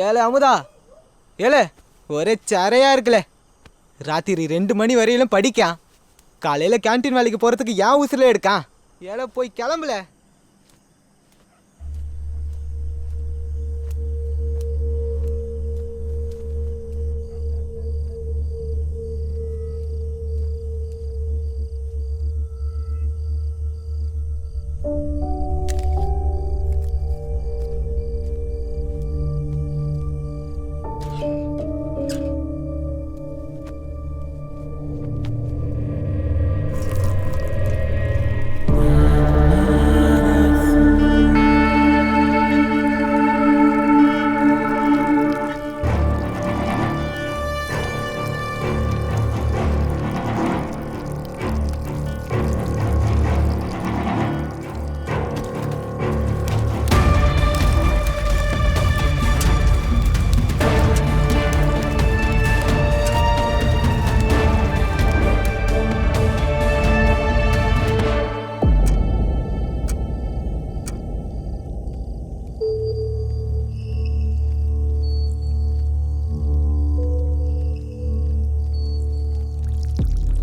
ஏலே அமுதா, ஏலே ஒரே சரையா இருக்குல்ல. ராத்திரி 2 மணி வரையிலும் படிக்கான். காலையில் கேன்டீன் வேலைக்கு போகிறதுக்கு ஏன் உசுரில் எடுக்கான். ஏலே போய் கிளம்புல.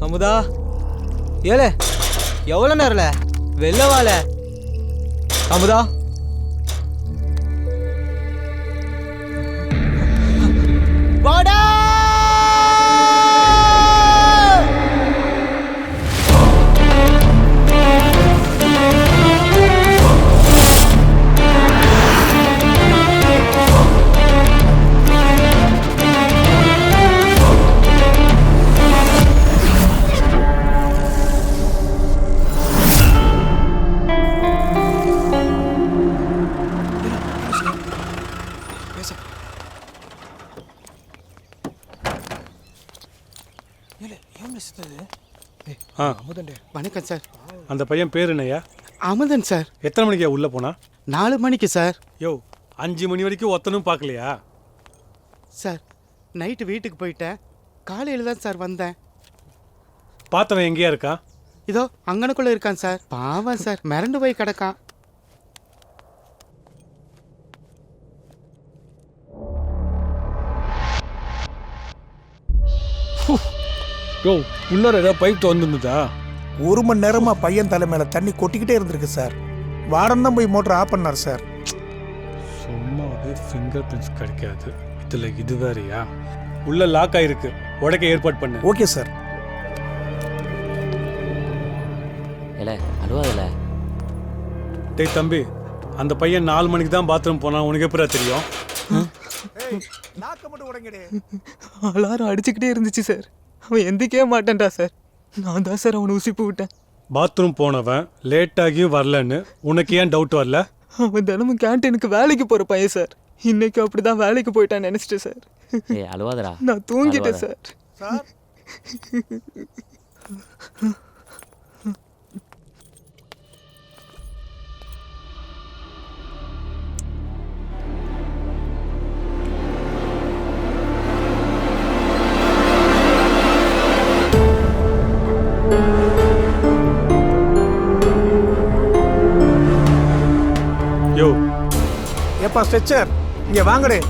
அமுதா, ஏலே எவ்வளோ நேரம்ல வெளில வாழ. அமுதா, வாடா. வணக்கம் சார். அந்த பையன் பேர் என்னையா? அமுதன் சார். எத்தனை மணிக்கு உள்ளே போனா? 4 மணிக்கு சார். யோ, 5 மணி வரைக்கும் ஒத்தனும் பார்க்கலையா? சார், நைட்டு வீட்டுக்கு போயிட்டேன். காலையில் தான் சார் வந்தேன். பார்த்தவன் எங்கேயா இருக்கான்? இதோ அங்கனக்குள்ளே இருக்கான் சார். பாவம் சார், மிரண்டு போய் கிடக்கான். யோ, உள்ளார ஏதாவது பைப் திறந்துருந்ததா? 1 மணி நேரமா பையன் தலை மேல தண்ணி கொட்டிக்கிட்டே இருந்திருக்கு சார். வாரம் தான் போய் மோட்டர் ஆஃப் பண்ணார் சார். சும்மாவே ஃபிங்கர் பிரிண்ட்ஸ் கிடைக்காது. இதில் இது வேறையா? உள்ள லாக் ஆயிருக்கு, உடைக்க ஏற்பாடு பண்ணு. Okay sir. இல்லை அழுவாதில்ல. டேய் தம்பி, அந்த பையன் 4 மணிக்கு தான் பாத்ரூம் போனான். உனக்கு எப்படா தெரியும்? அலாரம் அடிச்சுக்கிட்டே இருந்துச்சு சார். அவன் எந்திக்கவே மாட்டேன்டா சார். நான் தான் சார் அவனை உசிப்பு விட்டேன். பாத்ரூம் போனவன் லேட்டாகியும் வரலன்னு உனக்கு ஏன் டவுட் வரல? அவன் தினமும் கேன்டீனுக்கு வேலைக்கு போகிற பையன் சார். இன்னைக்கு அப்படிதான் வேலைக்கு போயிட்டான்னு நினச்சிட்டேன் சார். அழுவாதடா. நான் தூங்கிட்டேன் சார். யோ, ஏப்பா ஸ்ட்ரெச்சர், இங்க வாங்கடே.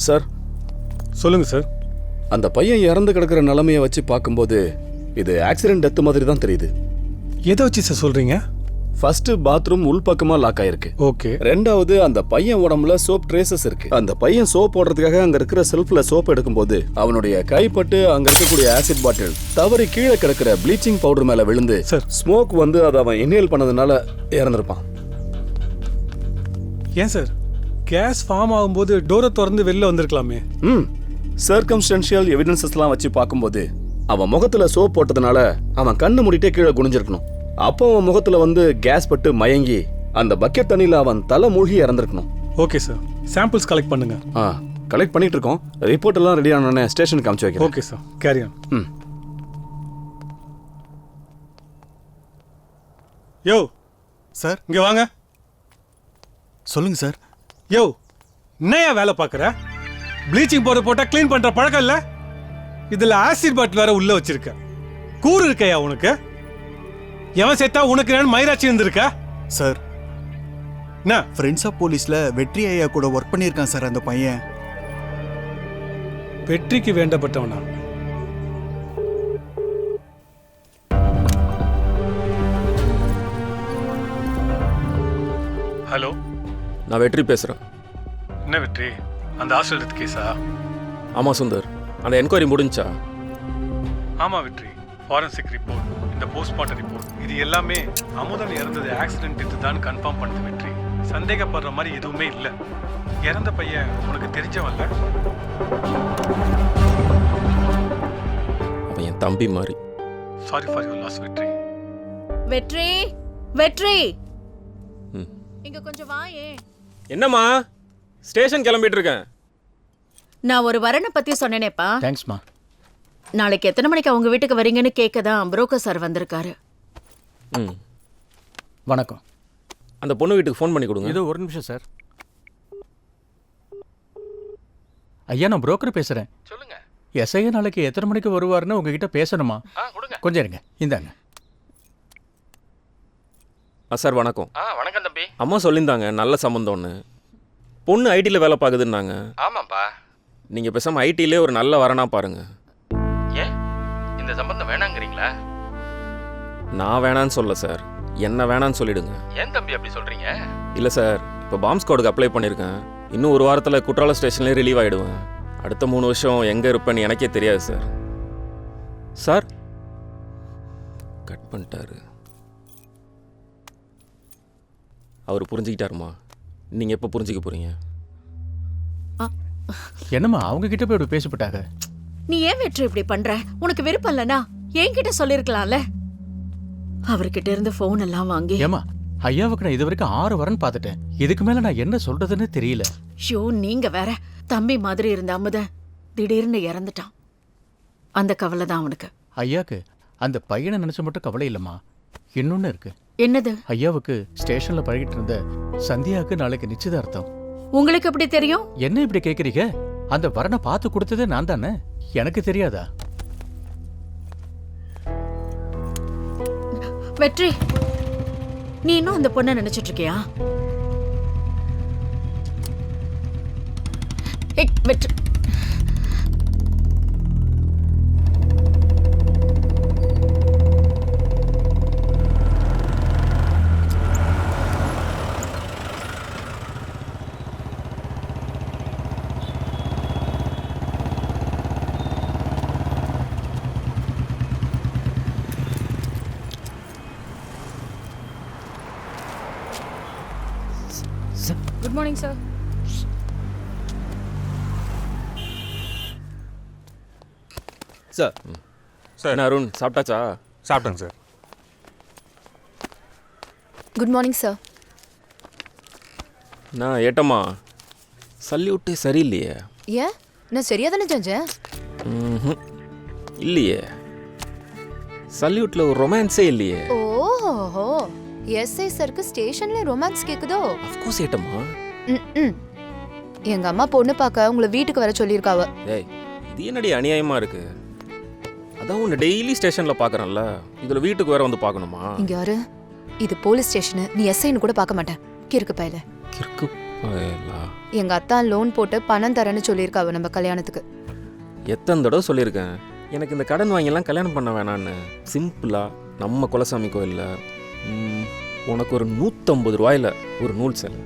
சார், சொல்லுங்க சார். அந்த பையன் இறந்து கிடக்கிற நிலைமையை வச்சு பார்க்கும்போது இது ஆக்சிடென்ட் டெத் மாதிரி தான் தெரியுது. எதை வச்சு சார் சொல்றீங்க? ஃபர்ஸ்ட் பாத்ரூம் உள்பக்கமா லாக் ஆயிருக்கு. ஓகே. ரெண்டாவது, அந்த பையன் உடம்புல சோப் ட்ரேசஸ் இருக்கு. அந்த பையன் சோப் போடுறதுக்காக அங்க இருக்கிற செல்ஃப்ல சோப் எடுக்கும்போது அவனுடைய கைப்பட்டு அங்க இருக்கக்கூடிய ஆசிட் பாட்டில் தவறி கீழே கிடக்கிற ப்ளீச்சிங் பவுடர் மேல விழுந்து ஸ்மோக் வந்து அதை அவன் இன்ஹேல் பண்ணதுனால இறந்திருப்பான். ஏன் சார் கேஸ் ஃபார்ம் ஆகும்போது டோரை திறந்து வெளில வந்திருக்கலாமே. சர்க்கம்ஸ்டன்ஷியல் எவிடன்சஸ்லாம் வச்சு பார்க்கும்போது அவன் முகத்துல சோப் போட்டதுனால அவன் கண்ணு மூடிட்டே கீழே குனிஞ்சிருக்கணும். அப்போ அவன் முகத்துல வந்து கேஸ் பட்டு மயங்கி அந்த பக்கெட் தண்ணியில அவன் தலை மூழ்கி இறந்திருக்கணும். ஓகே சார், சாம்பிள்ஸ் கலெக்ட் பண்ணுங்க. கலெக்ட் பண்ணிட்டு இருக்கோம். ரிப்போர்ட் எல்லாம் ரெடி ஆனோடனே ஸ்டேஷனுக்கு அனுப்பிச்சு வைக்கிறேன். Okay sir, carry on. யோ சார் இங்க வாங்க. சொல்லுங்க சார். யோ என்னையா வேலை பார்க்குற? ப்ளீச்சிங் பவுடர் போட்டால் க்ளீன் பண்ணுற பழக்கம் இல்லை? இதில் ஆசிட் பாட்டில் வேற உள்ள வச்சிருக்க. கூறு இருக்கையா உனக்கு? எவன் செத்தா உனக்கு நான் மயிராட்சி இருந்திருக்கா? சார், என்ன ஃப்ரெண்ட்ஸ் ஆஃப் போலீஸ்ல வெற்றி ஐயா கூட ஒர்க் பண்ணியிருக்கான் சார் அந்த பையன். வெற்றிக்கு வேண்டப்பட்டவனா? ஹலோ, நான் வெற்றி பேசுறேன். என்ன வெற்றி? அந்த ஹாஸ்டல் டெத் கேஸா? ஆமா சுந்தர், அந்த என்கொயரி முடிஞ்சா? ஆமாம் வெற்றி. ஃபாரன்சிக் ரிப்போர்ட், இந்த போஸ்ட்மார்ட்டம் ரிப்போர்ட், இது எல்லாமே அமுதன் இறந்தது ஆக்சிடென்ட் இதுதான் கன்ஃபார்ம் பண்ணுது வெற்றி. சந்தேகப்படுற மாதிரி எதுவுமே இல்லை. இறந்த பையன் உனக்கு தெரிஞ்சவன்ல? அவன் என் தம்பி மாதிரி. சாரி ஃபார் யுவர் லாஸ் வெற்றி. வெற்றி, வெற்றி, இங்க கொஞ்சம் வாயே. என்னம்மா, ஸ்டேஷன் கிளம்பிட்டு இருக்கேன். நான் ஒரு வரனை பத்தி சொன்னேனேப்பா. தேங்க்ஸ்மா. நாளைக்கு எத்தனை மணிக்கு அவங்க வீட்டுக்கு வரீங்கன்னு கேட்க தான் புரோக்கர் சார் வந்திருக்காரு. வணக்கம். அந்த பொண்ணு வீட்டுக்கு ஃபோன் பண்ணி கொடுங்க. இது ஒரு நிமிஷம் சார். ஐயா, நான் புரோக்கர் பேசுறேன். சொல்லுங்க. எஸ்ஐ நாளைக்கு எத்தனை மணிக்கு வருவாருன்னு உங்ககிட்ட பேசணுமா? கொஞ்சம் இருங்க, இந்தாங்க. சார் வணக்கம். வணக்கம் தம்பி. அம்மா சொல்லியிருந்தாங்க நல்ல சம்மந்தம்னு. பொண்ணு ஐடியில் வேலை பார்க்குதுன்னாங்க. ஆமாப்பா. நீங்கள் பேசாமல் ஐடியிலே ஒரு நல்ல வரனா பாருங்க. ஏன் இந்த சம்பந்தம் வேணாங்கிறீங்களா? நான் வேணான்னு சொல்ல சார், என்ன வேணான்னு சொல்லிடுங்க. ஏன் தம்பி அப்படி சொல்றீங்க? இல்லை சார், இப்போ பாம்ப் ஸ்குவாடுக்கு அப்ளை பண்ணியிருக்கேன். இன்னும் ஒரு வாரத்தில் குற்றால ஸ்டேஷன்லேயே ரிலீவ் ஆகிடுவேன். அடுத்த 3 வருஷம் எங்கே இருப்பேன்னு எனக்கே தெரியாது சார். சார் கட் பண்ணிட்டாரு. அவர் புரிஞ்சுக்கிட்டாருமா? நீங்கள் எப்போ புரிஞ்சுக்க போகிறீங்க? என்னம்மா அவங்க கிட்ட போய் இப்படி பேசப்பட்டாங்க? நீ ஏன் வெற்றி இப்படி பண்ற? உனக்கு விருப்பம் இல்லனா என்கிட்ட சொல்லிருக்கலாம்ல. அவர்கிட்ட இருந்து போன் எல்லாம் வாங்கி. ஏமா, ஐயாவுக்கு நான் இது வரைக்கும் 6 வரன் பார்த்துட்டேன். இதுக்கு மேல நான் என்ன சொல்றதுன்னு தெரியல. ஷோ, நீங்க வேற. தம்பி மாதிரி இருந்த அமுதன் திடீர்னு இறந்துட்டான். அந்த கவலை தான் அவனுக்கு. ஐயாக்கு அந்த பையனை நினைச்ச மட்டும் கவலை இல்லம்மா, இன்னொன்னு இருக்கு. என்னது? ஐயாவுக்கு ஸ்டேஷன்ல பழகிட்டு இருந்த சந்தியாவுக்கு நாளைக்கு நிச்சயதார்த்தம். உங்களுக்கு எப்படி தெரியும்? என்ன இப்படி கேக்குறீங்க? அந்த வரனை பார்த்து கொடுத்ததே நான் தானே, எனக்கு தெரியாதா? வெற்றி, நீ இன்னும் அந்த பொண்ணை நினைச்சிட்டு இருக்கியா? வெற்றி, குட் மார்னிங் சார். சார் என்ன அருண், சாப்பிட்டாச்சா? சாப்பிட்டேங்க சார். Good morning sir. நான் ஏட்டம்மா, சல்யூட்டே சரியில்லையே. ஏன், நான் சரியா தானே செஞ்சேன்? இல்லையே, சல்யூட்ல ஒரு ரொமான்ஸே இல்லையே. ஓஹோ, எஸ்ஐ சருக்கு ஸ்டேஷன்ல ரொமான்ஸ் கேக்குதோ? அஃப்கோர்ஸ் ஏட்டம்மா. எங்க அம்மா பொண்ணு பார்க்க உங்களை வீட்டுக்கு வர சொல்லியிருக்காவ. ஏய், இது என்னடி அநியாயமா இருக்கு? அதான் உன்னை டெய்லி ஸ்டேஷன்ல பாக்குறேன்ல, இதுல வீட்டுக்கு வேற வந்து பார்க்கணுமா? இங்க யாரு? இது போலீஸ் ஸ்டேஷன். நீ எஸ்ஐன்னு கூட பார்க்க மாட்டேன். கிறுக்கு பயல. கிறுக்கு பயலா? எங்க அத்தான் லோன் போட்டு பணம் தரேன்னு சொல்லியிருக்காவ நம்ம கல்யாணத்துக்கு. எத்தனை தடவை சொல்லியிருக்கேன் எனக்கு இந்த கடன் வாங்கிலாம் கல்யாணம் பண்ண வேணான்னு. சிம்பிளா நம்ம குலசாமி கோயில்ல உனக்கு ஒரு 150 ரூபாயில ஒரு நூல் சேலை,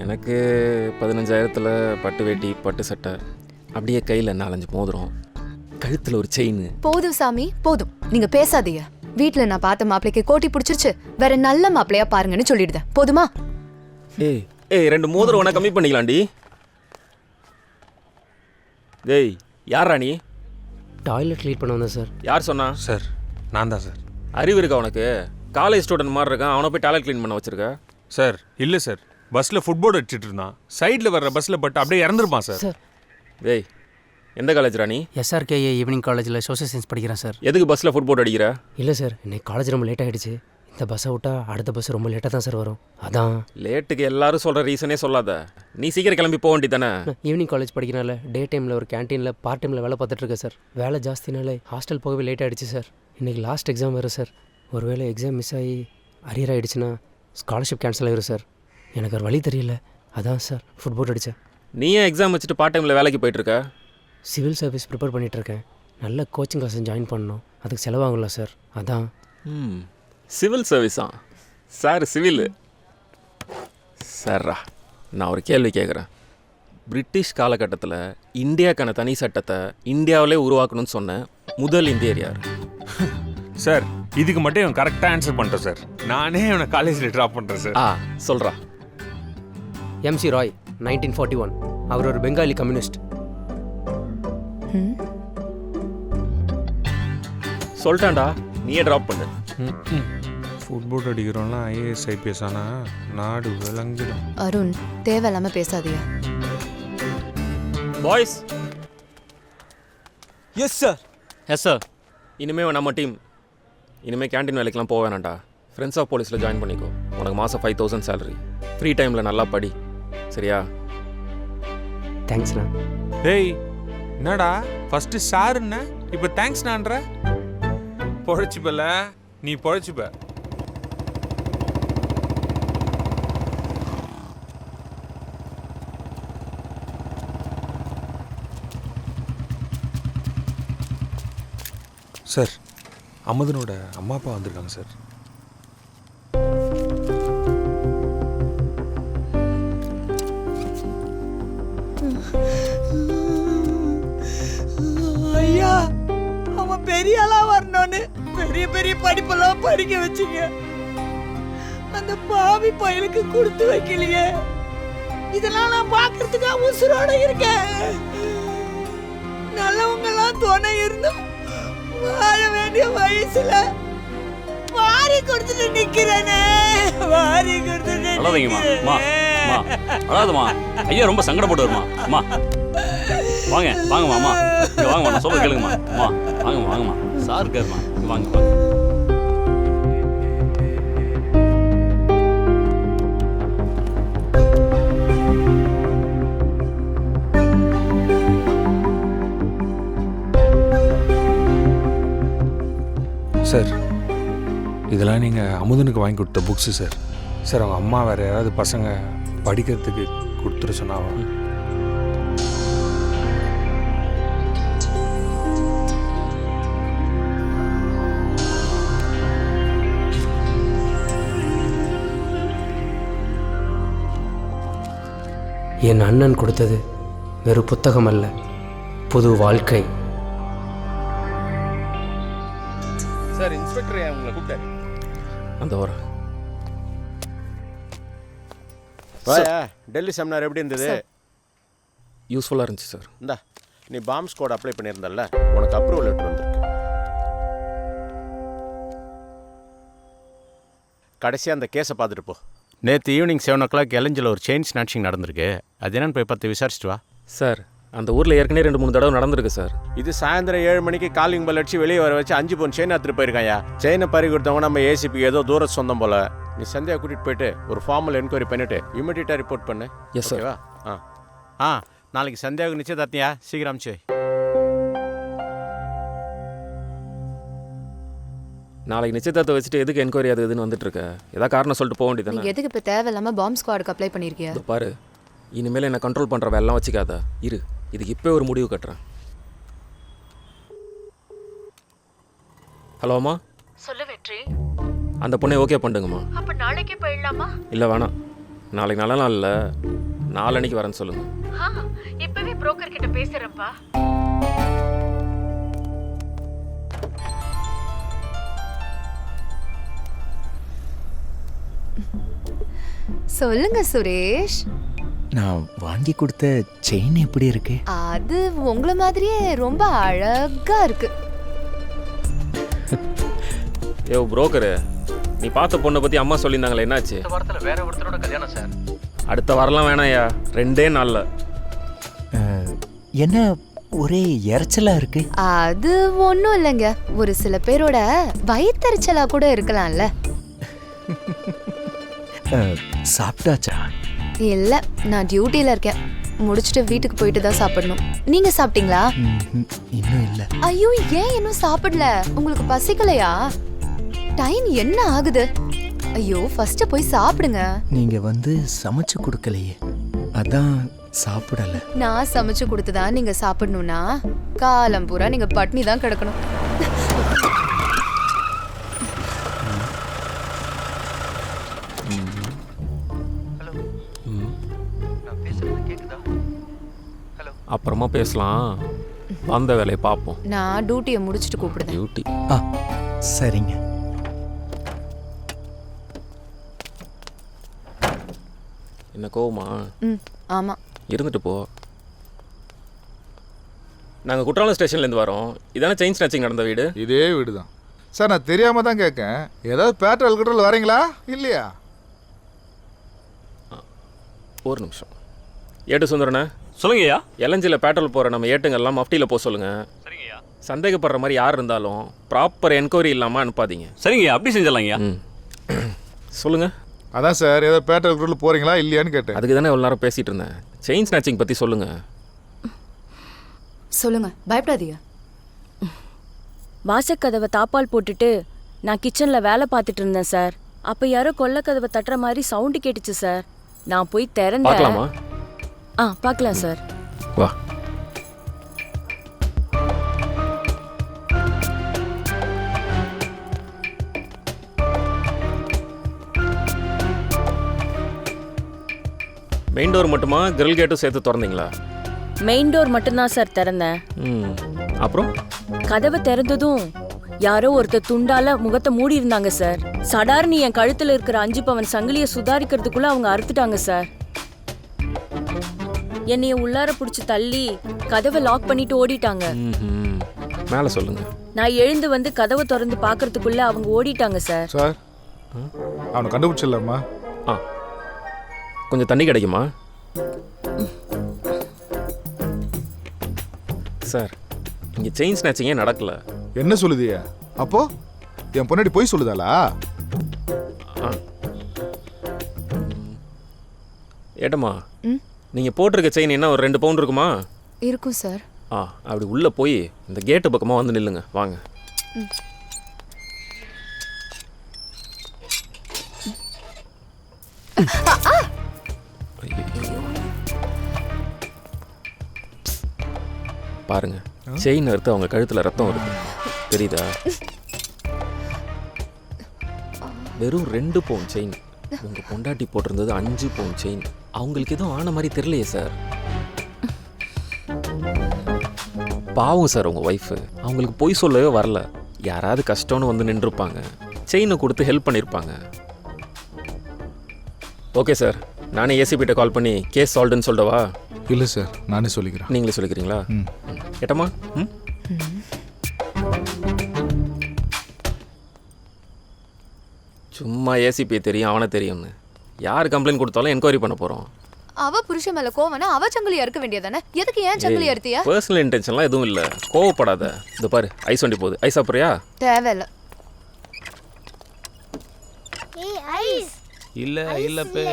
எனக்கு 15,000த்துல பட்டு வேட்டி பட்டு சட்டை, அப்படியே கையில் 4-5 மோதிரம், கழுத்தில் ஒரு செயின். போதும் சாமி போதும், நீங்க பேசாதீங்க. வீட்டுல நான் பார்த்த மாப்பிளைக்கு கோட்டி பிடிச்சிருச்சு, வேற நல்ல மாப்பிளையா பாருங்கன்னு சொல்லிடுதேன். போதுமா? ஏய், ஏய் 2 மோதிரம் வேணா கம்மி பண்ணிக்கலாம்டி. டேய் யாரா நீ? டாய்லெட் க்ளீன் பண்ண வந்தேன் சார். யார் சொன்னா? சார் நான் தான் சார். அறிவு இருக்கா உனக்கு? காலேஜ் ஸ்டூடெண்ட் மாதிரி இருக்கான், அவனை போய் டாய்லெட் க்ளீன் பண்ண வச்சிருக்க. சார் இல்லை சார், பஸ்ஸில் ஃபுட்போர்டு அடிச்சிட்டு இருந்தான். சைடில் வர்ற பஸ்ஸில் பட்டு அப்படியே இறந்துருப்பான் சார். சார் டேய் எந்த காலேஜ்ரா நீ? SRKA ஈவினிங் காலேஜில் சோஷியல் சயின்ஸ் படிக்கிறேன் சார். எதுக்கு பஸ்ஸில் ஃபுட்போர்டு அடிக்கிற? இல்லை சார், இன்னைக்கு காலேஜ் ரொம்ப லேட் ஆகிடுச்சு. இந்த பஸ்ஸை விட்டா அடுத்த பஸ் ரொம்ப லேட்டாக தான் சார் வரும். அதான் லேட்டுக்கு எல்லாரும் சொல்கிற ரீசனே சொல்லாத. நீ சீக்கிரம் கிளம்பி போக வேண்டி தானே? ஈவினிங் காலேஜ் படிக்கிறனால டே டைமில் ஒரு கேன்டீனில் பார்ட் டைமில் வேலை பார்த்துட்ருக்கேன் சார். வேலை ஜாஸ்தினால ஹாஸ்டல் போகவே லேட் ஆகிடுச்சு சார். இன்றைக்கி லாஸ்ட் எக்ஸாம் வேறு சார். ஒருவேளை எக்ஸாம் மிஸ் ஆகி அரியர் ஆகிடுச்சுன்னா ஸ்காலர்ஷிப் கேன்சல் ஆகிடும் சார். எனக்கு ஒரு வழி தெரியல, அதான் சார் ஃபுட்போர்ட் அடித்தேன். நீ ஏன் எக்ஸாம் வச்சுட்டு பார்ட் டைமில் வேலைக்கு போயிட்டுருக்க? சிவில் சர்வீஸ் ப்ரிப்பேர் பண்ணிகிட்ருக்கேன். நல்ல கோச்சிங் கிளாஸ் ஜாயின் பண்ணணும், அதுக்கு செலவாகும்ல சார், அதான். சிவில் சர்வீஸா? சார் சிவில் சார்ரா, நான் ஒரு கேள்வி கேட்குறேன். பிரிட்டிஷ் காலகட்டத்தில் இந்தியாக்கான தனி சட்டத்தை இந்தியாவிலே உருவாக்கணும்னு சொன்ன முதல் இந்தியர் யார்? சார் இதுக்கு மட்டும் இவன் கரெக்டாக ஆன்சர் பண்ணிட்டேன் சார். நானே இவனை காலேஜில் ட்ராப் பண்ணுறேன் சார். சொல்கிறா. MC ராய் 1941. அவர் ஒரு பெங்காலி கம்யூனிஸ்ட். சொல்லிட்டான்டா, நீயே ட்ராப் பண்ணு. ஃபுட்போர்ட் அடிக்கிறோம்லாம் IAS IPS ஆனால் நாடு விளங்கிடும். அருண், தேவையில்லாம பேசாதீங்க. Boys. Yes sir. Yes sir. இனிமேல் நம்ம டீம் இனிமேல் கேன்டீன் வேலைக்கெலாம் போக வேணாண்டா. ஃப்ரெண்ட்ஸ் ஆஃப் போலீஸில் ஜாயின் பண்ணிக்கோ. உனக்கு மாதம் 5000 சேலரி. ஃப்ரீ டைமில் நல்லா படி, சரியா? தேங்க்ஸ்ண்ணா. டேய் என்னடா ஃபஸ்ட்டு சாருன்ன இப்போ தேங்க்ஸ் நான்ற? பொழைச்சிப்பல நீ பொழைச்சிப்ப. சார் அமுதனோட அம்மா அப்பா வந்திருக்காங்க சார். ஐயா, அவன் பெரிய ஆளா வரணும்னு பெரிய பெரிய படிப்பெல்லாம் படிக்க வச்சுங்க. அந்த பாவி பயலுக்கு கொடுத்து வைக்கலையே. இதெல்லாம் நான் பாக்குறதுக்கா உசுரோட இருக்கேன். நல்லவங்க எல்லாம் துணை இருந்தும் வாழ வேண்டிய வயசுல வாரி கொடுத்துட்டு நிக்கிறேனே. வாரி கொடுத்துட்டு அழாதம்மா. ஐயா ரொம்ப சங்கடப்பட்டு வருமா? அம்மா வாங்க வாங்கம்மா. அம்மா இங்கே வாங்கம்மா, நான் சொல்ல கேளுங்கம்மா. அம்மா வாங்கம்மா வாங்கம்மா, சார் இருக்காருமா, வாங்க வாங்க. சார் இதெல்லாம் நீங்கள் அமுதனுக்கு வாங்கி கொடுத்த புக்ஸு சார். சார் அவங்க அம்மா வேறு யாராவது பசங்க படிக்கிறதுக்கு கொடுத்துட சொன்னாவா? என் அண்ணன் கொடுத்தது வெறும் புத்தகம் அல்ல, புது வாழ்க்கை. சார் இன்ஸ்பெக்டர் உங்களை கூப்பிட்டாரு. அந்த வாரம் டெல்லி செமினார் எப்படி இருந்தது? யூஸ்ஃபுல்லாக இருந்துச்சு சார். இந்தா நீ பாம்ப் ஸ்குவாட் அப்ளை பண்ணியிருந்தல்ல, உனக்கு அப்ரூவல் லெட்டர் வந்திருக்கு. கடைசியாக அந்த கேஸை பார்த்துட்டு போ. நேற்று ஈவினிங் 7 o'clock எலஞ்சில் ஒரு செயின் ஸ்நாட்சிங் நடந்திருக்கு. அது என்னன்னு போய் பார்த்து விசாரிச்சுட்டு வா. சார் அந்த ஊரில் ஏற்கனவே 2-3 தடவை நடந்திருக்கு சார். இது சாயந்தரம் 7 மணிக்கு காலிங் பெல் அடிச்சு வெளியே வர வச்சு 5 பவுன் செயின் எடுத்துட்டு போயிருக்காயா. செயினை பறி கொடுத்தவங்க நம்ம ஏசிபி ஏதோ தூர சொந்தம் போல. நீ சந்தியா கூட்டிகிட்டு போயிட்டு ஒரு ஃபார்மல் என்கொயரி பண்ணிட்டு இமீடியட்டாக ரிப்போர்ட் பண்ணு. Yes sir. நாளைக்கு சந்தியாவுக்கு நிச்சயதார்த்தியா, சீக்கிரம் அமிச்சு. நாளைக்கு நிச்சயதார்த்தம் வச்சுட்டு எதுக்கு என்கொயரி அது இதுன்னு வந்துட்டு இருக்க? ஏதாவது காரணம் சொல்லிட்டு போக வேண்டியதானே? நீங்க எதுக்கு இப்ப தேவையில்லாம பாம்ப் ஸ்குவாடுக்கு அப்ளை பண்ணிருக்கியா? பாரு, இனிமேல் என்ன கண்ட்ரோல் பண்ணுற வேலைலாம் வச்சுக்காத. இரு, இதுக்கு இப்போ ஒரு முடிவு கட்டுறேன். ஹலோ அம்மா. சொல்லு வெற்றி. அந்த பொண்ணை ஓகே பண்ணுங்கம்மா. அப்ப நாளைக்கே போயிடலாமா? இல்லை வேணாம், நாளைக்கு நல்ல நாள் இல்லை, நாளன்னைக்கு வரேன்னு சொல்லுங்க. இப்பவே புரோக்கர் கிட்ட பேசுறேன்ப்பா. சொல்லுங்க சுரேஷ். நான் வாங்கி கொடுத்த செயின் எப்படி இருக்கு? அது உங்கள மாதிரியே ரொம்ப அழகா இருக்கு. யோ புரோக்கரு, நீ பார்த்த பொண்ணை பற்றி அம்மா சொல்லியிருந்தாங்களே, என்னாச்சு? இந்த வாரத்தில் வேற ஒருத்தரோட கல்யாணம் சார். அடுத்த வாரம்லாம் வேணாயா, 2 நாளில். என்ன ஒரே இறைச்சலா இருக்கு? அது ஒண்ணும் இல்லைங்க, ஒரு சில பேரோட வயித்தறிச்சலா கூட இருக்கலாம்ல. சாப்பிட்டாச்சா? இல்ல, நான் டியூட்டில இருக்கேன். முடிச்சுட்டு வீட்டுக்கு போயிட்டு தான் சாப்பிடணும். நீங்க சாப்பிட்டீங்களா? இன்னும் இல்ல. ஐயோ, ஏன் இன்னும் சாப்பிடல? உங்களுக்கு பசிக்கலையா? டைம் என்ன ஆகுது? ஐயோ, ஃபர்ஸ்ட் போய் சாப்பிடுங்க. நீங்க சமைச்சு கொடுக்கலையே, அதான் சாப்பிடல. நான் சமைச்சு கொடுத்துதான் நீங்க சாப்பிடணும்னா காலம் பூரா நீங்க பட்னி தான் கிடக்கணும். அப்புறமா பேசலாம், வந்த வேலையை பார்ப்போம். நான் டியூட்டியை முடிச்சுட்டு கூப்பிடுறேன். டியூட்டி? சரிங்க. என்ன கோவமா? ஆமா, இருந்துட்டு போ. நாங்கள் குற்றாலம் ஸ்டேஷன்லேருந்து வரோம். இதானே செயின் ஸ்நாச்சிங் நடந்த வீடு? இதே வீடு தான் சார். நான் தெரியாம தான் கேட்கேன். ஏதாவது பேட்ரோல் கிட்டல் வரீங்களா இல்லையா? ஒரு நிமிஷம். ஏட்டு சுந்தரண்ணே சொல்லுங்கய்யா. எலஞ்சியில் பெட்ரோல் போகிற நம்ம ஏட்டுங்கெல்லாம் மஃப்டியில் போக சொல்லுங்கள். சரிங்கய்யா. சந்தேகப்படுற மாதிரி யார் இருந்தாலும் ப்ராப்பர் என்கொயரி இல்லாமல் அனுப்பாதீங்க. சரிங்கய்யா, அப்படி செஞ்சிடலாங்கய்யா. சொல்லுங்கள். அதான் சார், ஏதோ பேட்ரோல் கிட்டல் போகிறீங்களா இல்லையான்னு கேட்டேன். அதுக்கு தானே இவ்வளோ நேரம் பேசிகிட்டு இருந்தேன். செயின் ஸ்நாச்சிங் பற்றி சொல்லுங்கள். சொல்லுங்க, பயப்படாதீங்க. வாசக்கதவை தாப்பால் போட்டுட்டு நான் கிச்சனில் வேலை பார்த்துட்டு இருந்தேன் சார். அப்போ யாரோ கொல்லக்கதவை தட்டுற மாதிரி சவுண்டு கேட்டுச்சு சார். நான் போய் திறந்தேன். பார்க்கலாமா? பார்க்கலாம் சார். வா. மெயின் டோர் மட்டுமா, கிரில் கேட்டும் சேர்த்து திறந்தீங்களா? மெயின் டோர் மட்டும்தான் சார் திறந்தேன். அப்புறம் கதவை திறந்ததும் யாரோ ஒருத்தர் துண்டால முகத்தை மூடி இருந்தாங்க சார். சடார்னு என் கழுத்துல இருக்கிற 5 பவன் சங்கிலியை சுதாரிக்கிறதுக்குள்ள அவங்க அறுத்துட்டாங்க சார். என்னைய உள்ளார பிடிச்சி தள்ளி கதவை லாக் பண்ணிட்டு ஓடிட்டாங்க. மேலே சொல்லுங்க. நான் எழுந்து கதவை திறந்து பார்க்கறதுக்குள்ள அவங்க ஓடிட்டாங்க சார். சார், அவனை கண்டுபிடிச்சிடலாமா? கொஞ்சம் தண்ணி கிடைக்குமா சார்? இங்கே செயின் ஸ்நாச்சிங்கே நடக்கல. என்ன சொல்லுதியா? அப்போ என் பொன்னாடி போய் சொல்லுதாளா? ஏட்டம்மா, நீங்கள் போட்டிருக்க செயின் என்ன ஒரு 2 பவுண்ட் இருக்குமா? இருக்கும் சார். அப்படி உள்ளே போய் இந்த கேட்டு பக்கமாக வந்து நில்லுங்க. வாங்க. பாருங்க, செயின் அறுத்து அவங்க கழுத்தில் ரத்தம் வருது, தெரியுதா? வெறும் 2 பவுண்ட் செயின். உங்கள் பொண்டாட்டி போட்டிருந்தது 5 பவுண்ட் செயின். அவங்களுக்கு எதுவும் ஆன மாதிரி தெரியலையே சார். பாவம் சார் உங்கள் ஒய்ஃபு. அவங்களுக்கு பொய் சொல்லவே வரல. யாராவது கஷ்டம்னு வந்து நின்றுருப்பாங்க, செயினை கொடுத்து ஹெல்ப் பண்ணியிருப்பாங்க. ஓகே சார், நானே ஏசிபிட்ட கால் பண்ணி கேஸ் சால்வ்டுன்னு சொல்லிடவா? இல்லை சார், நானே சொல்லிக்கிறேன். நீங்களே சொல்லிக்கிறீங்களா? ஏட்டம்மா, சும்மா ஏசிபியை தெரியும், அவனை தெரியும்னு. யார் கம்ப்ளைண்ட் கொடுத்தாலும் என்கொயரி பண்ண போகிறோம். அவ புருஷன் மேல கோவனா அவ சங்கிலி அறுக்க வேண்டியதானே? எதுக்கு ஏன் சங்கிலி அறுத்தியா? பர்சனல் இன்டென்ஷன்லாம் எதுவும் இல்லை, கோவப்படாத. இந்த பாரு, ஐஸ் வண்டி போகுது. ஐஸ் சாப்பிட்றியா? தேவையில்ல. இல்லை இல்லைப்பே.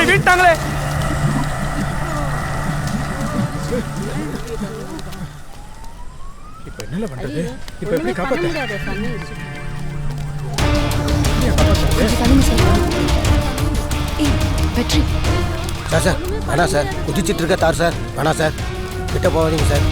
வீட்டாங்களே. இப்போ என்னல பண்றது? இப்போ எப்படி காப்பாத்த? வெற்றி சார் வேணா சார், குதிச்சிட்டு இருக்க தார் சார், வேணா சார், கிட்ட போகாதீங்க சார்.